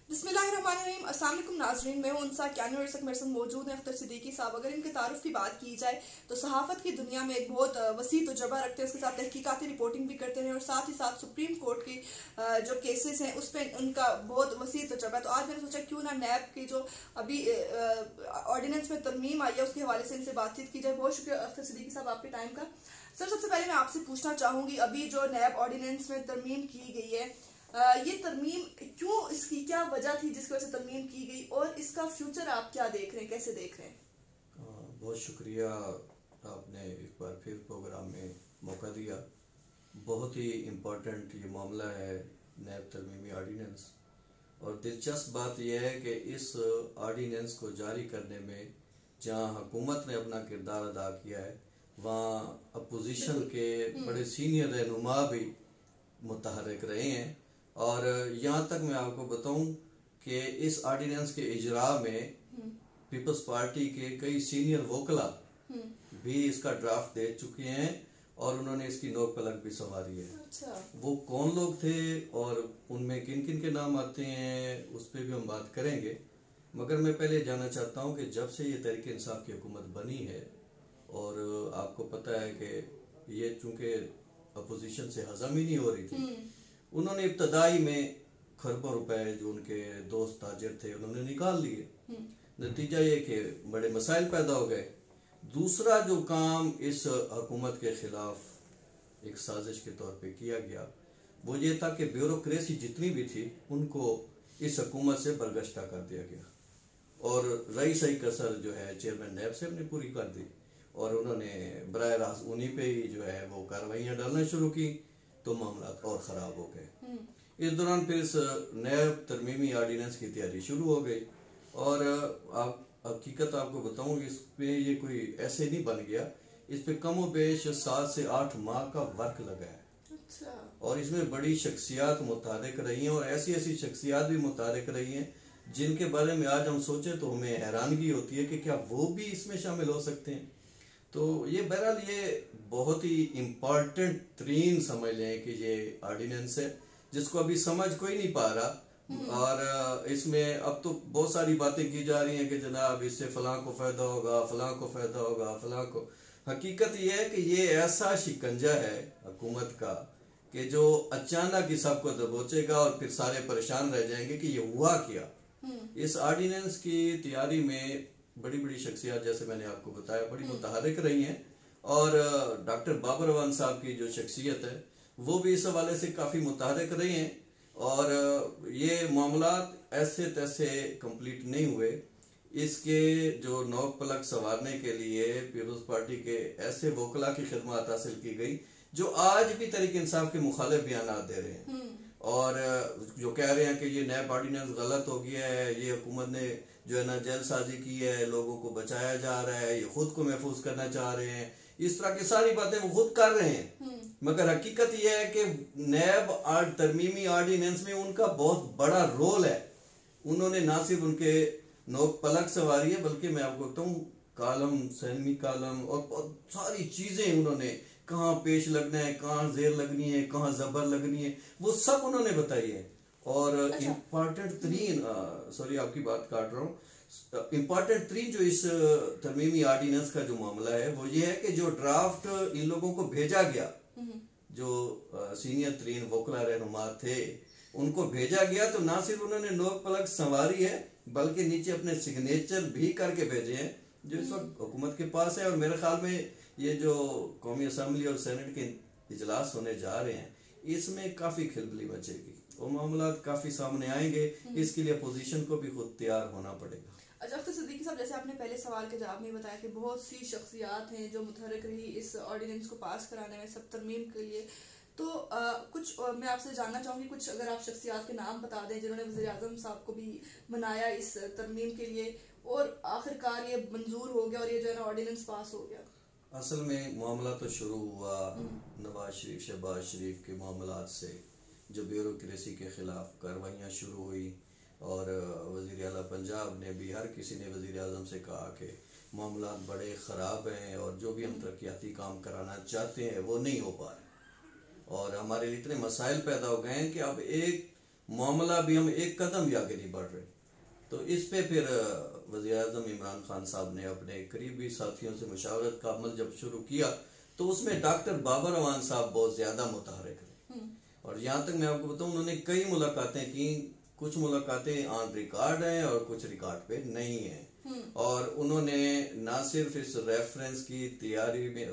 बिस्मिल्लाहिर्रहमानिर्रहीम। अस्सलाम वालेकुम नाज़रीन, मैं हूं उनसा क्यानी और इस मेरे साथ मौजूद हैं अख्तर सिद्दीकी साहब। अगर इनके तारुफ की बात की जाए तो सहाफ़त की दुनिया में एक बहुत वसी तजुर्बा रखते हैं, उसके साथ तहकीकाती रिपोर्टिंग भी करते हैं और साथ ही साथ सुप्रीम कोर्ट की जो केसेस हैं उस पर उनका बहुत वसी तजुर्बा है। तो आज मैंने सोचा क्यों ना नैब की जो अभी ऑर्डिनेंस में तरमीम आई है उसके हवाले से इनसे बातचीत की जाए। बहुत शुक्रिया अख्तर सिद्दीकी साहब आपके टाइम का। सर, सबसे पहले मैं आपसे पूछना चाहूँगी, अभी जो नैब ऑर्डिनेंस में तरमीम की गई है, ये तरमीम क्यों, इसकी क्या वजह थी जिसकी वजह से तरमीम की गई और इसका फ्यूचर आप क्या देख रहे हैं, कैसे देख रहे हैं? बहुत शुक्रिया, आपने एक बार फिर प्रोग्राम में मौका दिया। बहुत ही इम्पोर्टेंट ये मामला है नैब तरमीमी ऑर्डिनेंस, और दिलचस्प बात यह है कि इस ऑर्डिनेंस को जारी करने में जहाँ हुकूमत ने अपना किरदार अदा किया है, वहाँ अपोजिशन के बड़े सीनियर रहनुमा भी मुतहर्रिक रहे हैं। और यहाँ तक मैं आपको बताऊं कि इस ऑर्डिनेंस के इजरा में पीपल्स पार्टी के कई सीनियर वोकला भी इसका ड्राफ्ट दे चुके हैं और उन्होंने इसकी नोक पलक भी संवारी है। अच्छा। वो कौन लोग थे और उनमें किन किन के नाम आते हैं उस पर भी हम बात करेंगे, मगर मैं पहले जानना चाहता हूं कि जब से ये तहरीक इंसाफ की हुकूमत बनी है और आपको पता है कि ये चूंकि अपोजिशन से हजम ही नहीं हो रही थी, उन्होंने इब्तदाई में खरबों रुपए जो उनके दोस्त ताजिर थे उन्होंने निकाल लिए। नतीजा ये कि बड़े मसाइल पैदा हो गए। दूसरा जो काम इस हुकूमत के खिलाफ एक साजिश के तौर पे किया गया वो ये था कि ब्यूरोक्रेसी जितनी भी थी उनको इस हुकूमत से बरगश्ता कर दिया गया और रही सही कसर जो है चेयरमैन नैब साहब ने पूरी कर दी और उन्होंने बराह रास्त उन्हीं पे ही जो है वो कार्रवाइयाँ डालना शुरू की, तो मामला और ख़राब हो गए। इस दौरान फिर इस नैब तरमीमी ऑर्डिनेंस की तैयारी शुरू हो गई और आप हकीकत आपको बताऊं, इस पे ये कोई ऐसे नहीं बन गया, इस पे कम व बेश 7 से 8 माह का वर्क लगा है। अच्छा। और इसमें बड़ी शख्सियात मुतारिक रही हैं और ऐसी ऐसी शख्सियात भी मुतारिक रही हैं जिनके बारे में आज हम सोचें तो हमें हैरानगी होती है कि क्या वो भी इसमें शामिल हो सकते हैं। तो ये बहरहाल ये बहुत ही इम्पोर्टेंट तरीन समझ लें कि ये ऑर्डिनेंस है जिसको अभी समझ कोई नहीं पा रहा और इसमें अब तो बहुत सारी बातें की जा रही हैं कि जनाब इससे फलां को फायदा होगा, फलां को फायदा होगा, फलां को। हकीकत ये है कि ये ऐसा शिकंजा है हुकूमत का कि जो अचानक ही सबको दबोचेगा और फिर सारे परेशान रह जाएंगे कि ये हुआ क्या। इस ऑर्डिनेंस की तैयारी में बड़ी बड़ी शख्सियत, जैसे मैंने आपको बताया, बड़ी मुतहर्रिक रही हैं और डॉक्टर बाबर अवान साहब की जो शख्सियत है वो भी इस हवाले से काफ़ी मुतहर्रिक रही हैं और ये मामला ऐसे तैसे कंप्लीट नहीं हुए। इसके जो नोक पलक संवारने के लिए पीपल्स पार्टी के ऐसे वोकला की खिदमत हासिल की गई जो आज भी तहरीक इंसाफ के मुखालिफ बयान दे रहे हैं और जो कह रहे हैं कि ये नैब ऑर्डिनेंस गलत हो गया है, ये हुकूमत ने जो है ना जेलसाजी की है, लोगों को बचाया जा रहा है, ये खुद को महफूज करना चाह रहे हैं, इस तरह की सारी बातें वो खुद कर रहे हैं। मगर हकीकत यह है कि नैब तरमीमी ऑर्डिनेंस में उनका बहुत बड़ा रोल है। उन्होंने ना सिर्फ उनके नोक पलक सवारी है बल्कि मैं आपको बताऊं कालम, सेमी कालम और बहुत सारी चीजें उन्होंने कहाँ पेश लगना है, कहाँ जेर लगनी है, कहाँ जबर लगनी है, वो सब उन्होंने बताई है। और इम्पॉर्टेंट तरीन, सॉरी आपकी बात काट रहा हूँ, इम्पॉर्टेंट तरीन जो इस तरमीमी ऑर्डिनेंस का जो मामला है वो ये है कि जो ड्राफ्ट इन लोगों को भेजा गया, जो सीनियर तरीन वोकला रहनुमा थे उनको भेजा गया, तो ना सिर्फ उन्होंने नोक पलक संवारी है बल्कि नीचे अपने सिग्नेचर भी करके भेजे हैं जो इस वक्त हुकूमत के पास है। और मेरे ख्याल में ये जो कौमी असम्बली और सेनेट के इजलास होने जा रहे हैं इसमें काफी खिलबली मचेगी, वो मामला काफी सामने आएंगे। इसके लिए अपोजिशन को भी खुद तैयार होना पड़ेगा। अच्छा अख्तर सिद्दीकी साहब, जैसे आपने पहले सवाल के जवाब में बताया कि बहुत सी शख्सियात हैं जो मुतहर्रिक रही इस ऑर्डिनेंस को पास कराने में, सब तरमीम के लिए, तो कुछ मैं आपसे जानना चाहूँगी, कुछ अगर आप शख्सियात के नाम बता दें जिन्होंने वज़ीर आज़म साहब को भी मनाया इस तरमीम के लिए और आखिरकार ये मंजूर हो गया और ये जो है ना ऑर्डिनेंस पास हो गया। असल में मामला तो शुरू हुआ नवाज शरीफ, शहबाज शरीफ के मामलात से, जो ब्यूरोक्रेसी के खिलाफ कार्रवाइयाँ शुरू हुई और वज़ीर आला पंजाब ने भी, हर किसी ने वज़ीर आज़म से कहा कि मामला बड़े ख़राब हैं और जो भी हम तरक्याती काम कराना चाहते हैं वो नहीं हो पा रहे और हमारे लिए इतने मसाइल पैदा हो गए हैं कि अब एक मामला भी हम एक कदम भी आगे नहीं बढ़ रहे। तो इस पे फिर वज़ीर-ए-आज़म इमरान खान साहब ने अपने करीबी साथियों से मुशावरत का अमल जब शुरू किया तो उसमें डॉक्टर बाबर अवान साहब बहुत ज़्यादा मुतहरिक रहे। और यहाँ तक मैं आपको बताऊँ, उन्होंने कई मुलाकातें की, कुछ मुलाकातें ऑन रिकॉर्ड हैं और कुछ रिकॉर्ड पे नहीं है। और उन्होंने ना सिर्फ इस रेफरेंस की तैयारी में,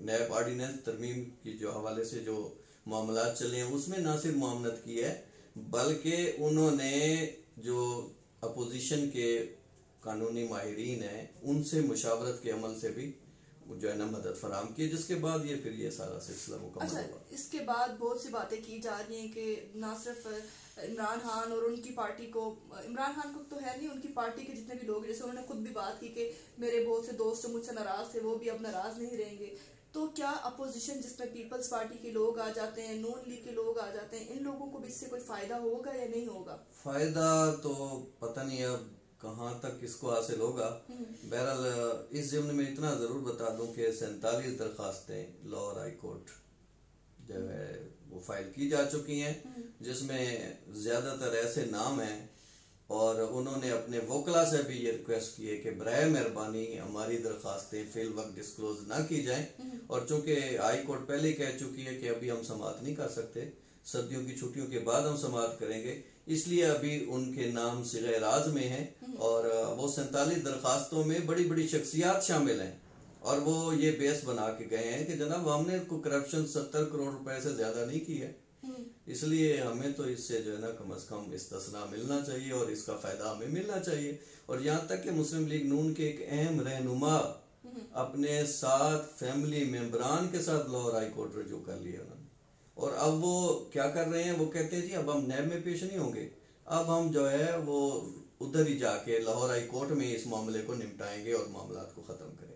नैब ऑर्डिनेंस तरमीम की जो हवाले से जो मामला चले हैं उसमें ना सिर्फ मामलत की है, बल्कि उन्होंने जो अपोजिशन के कानूनी माहिरीन हैं उनसे मुशावरत के अमल से भी जो है ना मदद फराम की, जिसके बाद ये सारा सिलसिला मुकम्मल हुआ। इसके बाद बहुत सी बातें की जा रही हैं कि ना सिर्फ इमरान खान और उनकी पार्टी को, इमरान खान को तो है नहीं, उनकी पार्टी के जितने भी लोग, जैसे उन्होंने खुद भी बात की कि मेरे बहुत से दोस्त जो मुझसे नाराज थे वो भी अब नाराज नहीं रहेंगे। तो क्या अपोजिशन जिसमें पीपल्स पार्टी के लोग आ जाते हैं, नून लीग के लोग आ जाते हैं, इन लोगों को भी इससे कोई फायदा होगा या नहीं होगा? फायदा तो पता नहीं अब कहाँ तक किसको हासिल होगा। बहरहाल इस ज़िम्न में इतना ज़रूर बता दूं कि 47 दरखास्तें लाहौर हाई कोर्ट जो है वो फाइल की जा चुकी हैं, जिसमें ज़्यादातर ऐसे नाम हैं और उन्होंने अपने वकला से भी ये रिक्वेस्ट की है कि बराए मेहरबानी हमारी दरखास्तें फिल वक्त डिस्क्लोज ना की जाएं। और चूंकि हाई कोर्ट पहले ही कह चुकी है कि अभी हम समाअत नहीं कर सकते, सर्दियों की छुट्टियों के बाद हम समाअत करेंगे, इसलिए अभी उनके नाम सिग़े राज में हैं। और वो 47 दरखास्तों में बड़ी बड़ी शख्सियात शामिल हैं और वो ये बेस बना के गए हैं कि जनाब हमने करप्शन 70 करोड़ रुपए से ज्यादा नहीं की है, इसलिए हमें तो इससे जो है ना कम से कम इस्तिस्ना मिलना चाहिए और इसका फायदा हमें मिलना चाहिए। और यहाँ तक कि मुस्लिम लीग नून के एक अहम रहनुमा अपने साथ फैमिली मेंबरान के साथ लाहौर हाई कोर्ट रजू कर लिया उन्होंने। और अब वो क्या कर रहे हैं, वो कहते हैं जी अब हम नैब में पेश नहीं होंगे, अब हम जो है वो उधर ही जाके लाहौर हाई कोर्ट में इस मामले को निपटाएंगे और मामला को खत्म करेंगे।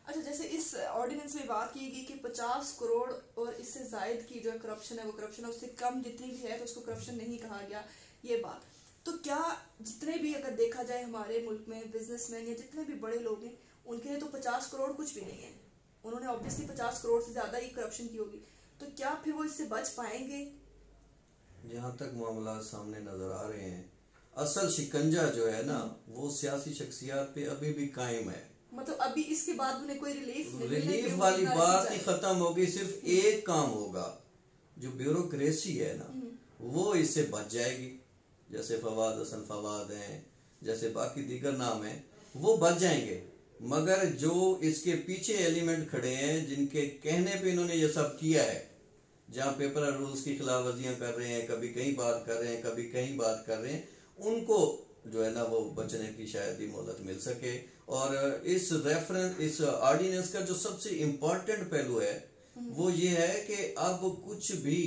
अच्छा, जैसे इस ऑर्डिनेंस में बात की गई कि 50 करोड़ और इससे जायद की जो करप्शन है वो करप्शन है, उससे कम जितनी भी है तो उसको करप्शन नहीं कहा गया, ये बात। तो क्या जितने भी अगर देखा जाए हमारे मुल्क में बिजनेसमैन या जितने भी बड़े लोग हैं उनके लिए तो 50 करोड़ कुछ भी नहीं है, उन्होंने ऑब्वियसली 50 करोड़ से ज्यादा ही करप्शन की होगी, तो क्या फिर वो इससे बच पाएंगे? जहाँ तक मामला सामने नजर आ रहे हैं, असल शिकंजा जो है ना वो सियासी शख्सियात पे अभी भी कायम है। मतलब अभी इसके बाद उन्हें कोई रिलीफ वाली बात ही खत्म होगी, सिर्फ एक काम होगा, जो ब्यूरोक्रेसी है ना वो इससे बच जाएगी। जैसे फवाद हसन फवाद हैं, जैसे बाकी दीगर नाम हैं, वो बच जाएंगे। मगर जो इसके पीछे एलिमेंट खड़े हैं जिनके कहने पे इन्होंने ये सब किया है, जहाँ पेपर और रूल्स की खिलाफ वर्जियां कर रहे हैं, कभी कहीं बात कर रहे हैं, कभी कहीं बात कर रहे हैं, उनको जो है ना वो बचने की शायद ही मोहलत मिल सके। और इस रेफरेंस, इस ऑर्डिनेंस का जो सबसे इम्पोर्टेंट पहलू है वो ये है कि अब कुछ भी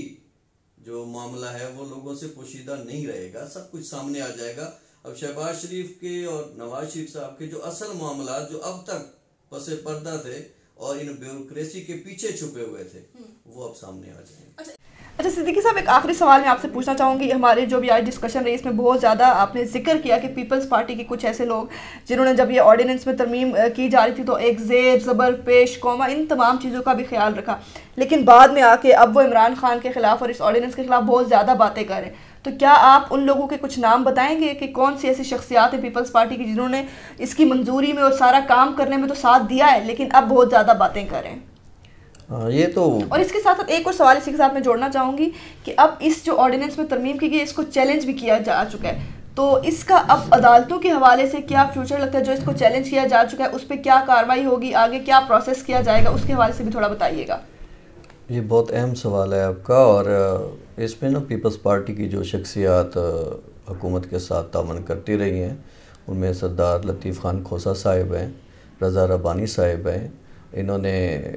जो मामला है वो लोगों से पोशीदा नहीं रहेगा, सब कुछ सामने आ जाएगा। अब शहबाज शरीफ के और नवाज शरीफ साहब के जो असल मामला जो अब तक पसे पर्दा थे और इन ब्यूरोक्रेसी के पीछे छुपे हुए थे, वो अब सामने आ जाएंगे। अच्छा सिद्दीकी साहब, एक आखिरी सवाल मैं आपसे पूछना चाहूँगी। हमारे जो भी आज डिस्कशन रही इसमें बहुत ज़्यादा आपने जिक्र किया कि पीपल्स पार्टी के कुछ ऐसे लोग जिन्होंने जब ये ऑर्डिनेंस में तरमीम की जा रही थी तो एक ज़ेर ज़बर पेश कौमा इन तमाम चीज़ों का भी ख्याल रखा, लेकिन बाद में आके अब वो इमरान खान के ख़िलाफ़ और इस ऑर्डिनेंस के ख़िलाफ़ बहुत ज़्यादा बातें कर रहे हैं। तो क्या आप उन लोगों के कुछ नाम बताएंगे कि कौन सी ऐसी शख्सियात है पीपल्स पार्टी की जिन्होंने इसकी मंजूरी में और सारा काम करने में तो साथ दिया है लेकिन अब बहुत ज़्यादा बातें कर रहे हैं? ये तो, और इसके साथ साथ एक और सवाल इसी के साथ मैं जोड़ना चाहूँगी कि अब इस जो ऑर्डिनेंस में तरमीम की गई इसको चैलेंज भी किया जा चुका है, तो इसका अब अदालतों के हवाले से क्या फ्यूचर लगता है? जो इसको चैलेंज किया जा चुका है उस पर क्या कार्रवाई होगी, आगे क्या प्रोसेस किया जाएगा, उसके हवाले से भी थोड़ा बताइएगा। ये बहुत अहम सवाल है आपका। और इसमें ना पीपल्स पार्टी की जो शख्सियात हुकूमत के साथ तावन करती रही हैं उनमें सरदार लतीफ़ खान खोसा साहिब हैं, रज़ा रब्बानी साहिब हैं, इन्होंने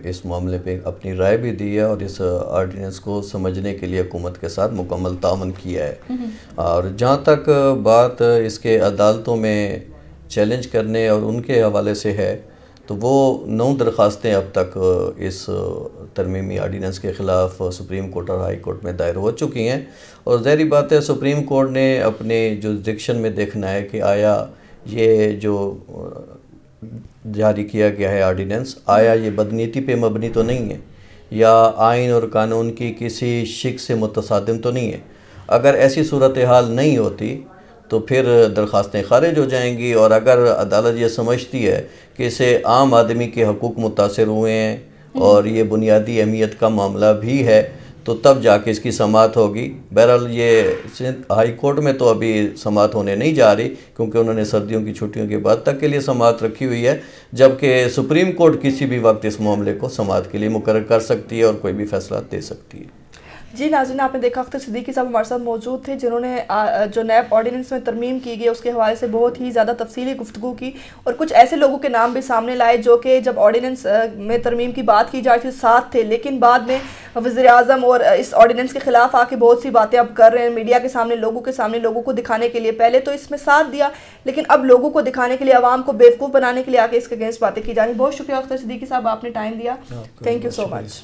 इस मामले पे अपनी राय भी दी है और इस ऑर्डिनेंस को समझने के लिए हुकूमत के साथ मुकम्मल तावन किया है। और जहाँ तक बात इसके अदालतों में चैलेंज करने और उनके हवाले से है तो वो 9 दरख्वास्तें अब तक इस तरमीमी ऑर्डिनेंस के ख़िलाफ़ सुप्रीम कोर्ट और हाई कोर्ट में दायर हो चुकी हैं। और ज़ाहिर बात है सुप्रीम कोर्ट ने अपने जुरिस्डिक्शन में देखना है कि आया ये जो जारी किया गया है ऑर्डिनेंस, आया ये बदनीति पे मबनी तो नहीं है या आइन और कानून की किसी शिक से मुतसादिम तो नहीं है। अगर ऐसी सूरत हाल नहीं होती तो फिर दरख्वास्तें खारिज हो जाएंगी। और अगर अदालत ये समझती है कि इसे आम आदमी के हकूक़ मुतासर हुए हैं और ये बुनियादी अहमियत का मामला भी है तो तब जाके इसकी समाअत होगी। बहरहाल ये हाई कोर्ट में तो अभी समाअत होने नहीं जा रही क्योंकि उन्होंने सर्दियों की छुट्टियों के बाद तक के लिए समाअत रखी हुई है, जबकि सुप्रीम कोर्ट किसी भी वक्त इस मामले को समाअत के लिए मुकर्रर कर सकती है और कोई भी फैसला दे सकती है। जी नाज़रीन, आपने देखा अख्तर सिद्दीकी साहब हमारे साथ मौजूद थे जिन्होंने जो नैब ऑर्डिनेंस में तरमीम की गई उसके हवाले से बहुत ही ज़्यादा तफसीली गुफ्तगू की और कुछ ऐसे लोगों के नाम भी सामने लाए जो कि जब ऑर्डिनेंस में तरमीम की बात की जा रही थी साथ थे, लेकिन बाद में वज़ीर आज़म और इस ऑर्डिनेंस के ख़िलाफ़ आके बहुत सी बातें अब कर रहे हैं मीडिया के सामने, लोगों को दिखाने के लिए। पहले तो इसमें साथ दिया लेकिन अब लोगों को दिखाने के लिए, आवाम को बेवकूफ़ बनाने के लिए आके इसके अगेंस्ट बातें की जा रही। बहुत शुक्रिया अख्तर सिद्दीकी साहब, आपने टाइम दिया। Thank you so much.